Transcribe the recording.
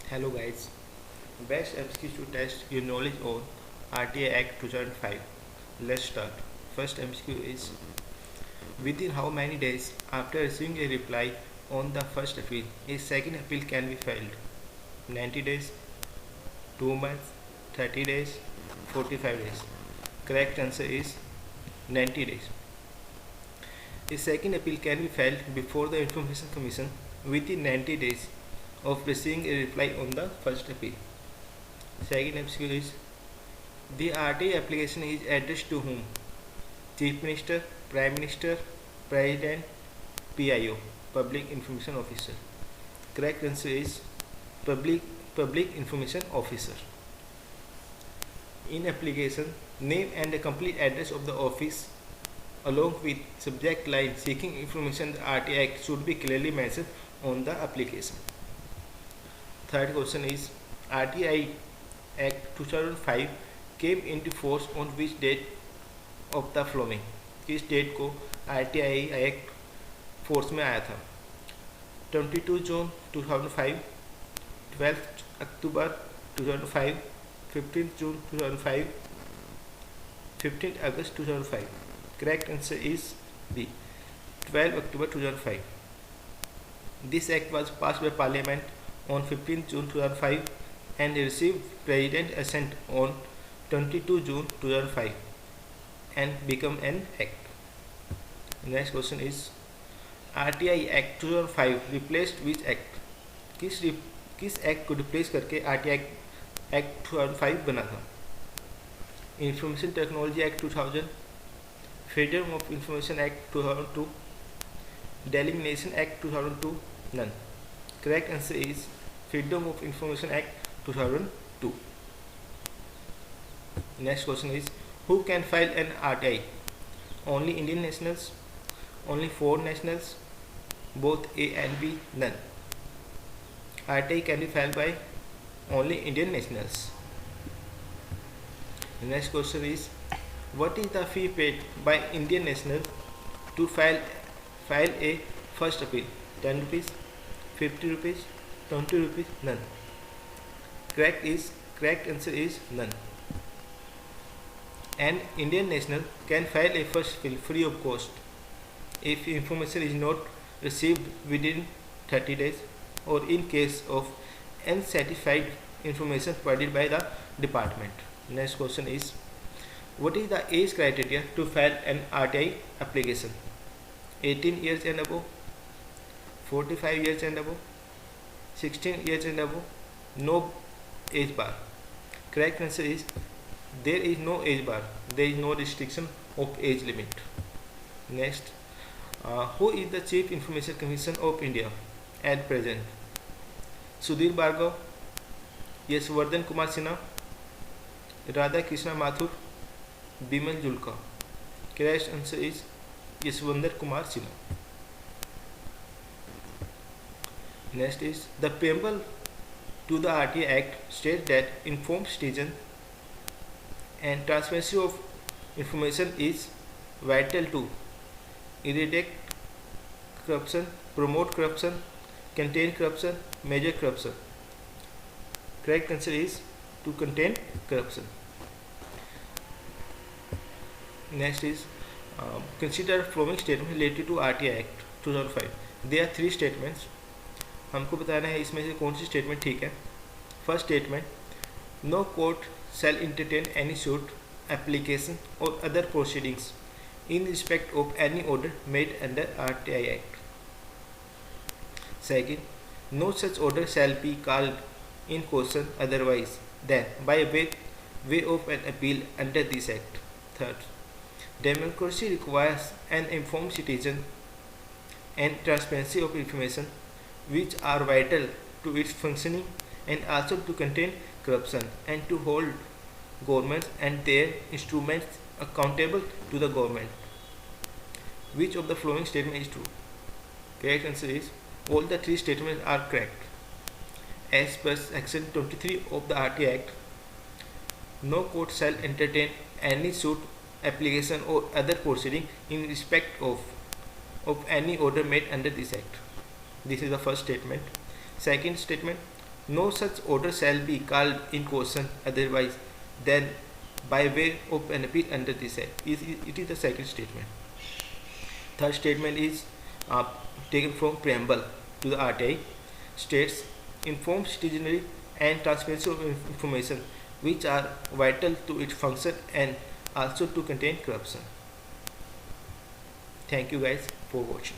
Hello guys, best MCQ to test your knowledge on RTI Act 2005. Let's start. First MCQ is within how many days after receiving a reply on the first appeal, a second appeal can be filed? 90 days, 2 months, 30 days, 45 days. Correct answer is 90 days. A second appeal can be filed before the Information Commission within 90 days of receiving a reply on the first appeal. Second MCQ is the RTI application is addressed to whom? Chief Minister, Prime Minister, President, PIO, Public Information Officer. Correct answer is Public Information Officer. In application, name and the complete address of the office along with subject line seeking information the RTI Act should be clearly mentioned on the application. Third question is RTI Act 2005 came into force on which date of the following? किस date को RTI act force में आया था? 22 जून 2005, 12 अक्टूबर 2005, 15 जून 2005, 15 अगस्त 2005. Correct answer is B. 12 October 2005. This act was passed by Parliament on 15 June 2005 and received President assent on 22 June 2005 and become an act. Next question is RTI Act 2005 replaced which act? किस act को replace करके RTI Act 2005 बना था? Information technology act 2000, freedom of information act 2002, delimitation act 2002, none. Correct answer is Freedom of Information Act 2002. Next question is who can file an RTI? Only Indian nationals, only foreign nationals, both A and B, none. RTI can be filed by only Indian nationals. The next question is what is the fee paid by Indian national to file a first appeal? 10 rupees, 50 rupees, 20 rupees, none. Correct answer is none. An Indian national can file a first appeal free of cost if information is not received within 30 days or in case of unsatisfied information provided by the department. Next question is what is the age criteria to file an RTI application? 18 years and above, 45 years and above, 16 years and above, no age bar. Correct answer is there is no age bar, there is no restriction of age limit. Next, who is the Chief Information Commission of India at present? Sudhir Bhargav, Yashwardhan Kumar Sinha, Radha Krishna Mathur, Bimal Julka. Correct answer is Yashwardhan Kumar Sinha. Next is the preamble to the RTI Act states that informed citizen and transparency of information is vital to eradicate corruption, promote corruption, contain corruption, measure corruption. Correct answer is to contain corruption. Next is consider following statement related to RTI Act 2005. There are 3 statements. हमको बताना है इसमें से कौन सी statement ठीक है. First statement no court shall entertain any suit, application or other proceedings in respect of any order made under RTI Act. Second, no such order shall be called in question otherwise than by way of an appeal under this Act. Third, democracy requires an informed citizen and transparency of information which are vital to its functioning and also to contain corruption and to hold governments and their instruments accountable to the government. Which of the following statement is true? Correct answer is all the 3 statements are correct. As per section 23 of the RTI Act, no court shall entertain any suit, application or other proceeding in respect of any order made under this Act. This is the first statement. Second statement, No such order shall be called in question otherwise than by way of an appeal under this Act. It is the second statement. Third statement is taken from preamble to the RTI, states informed citizenry and transparency of information which are vital to its function and also to contain corruption. Thank you guys for watching.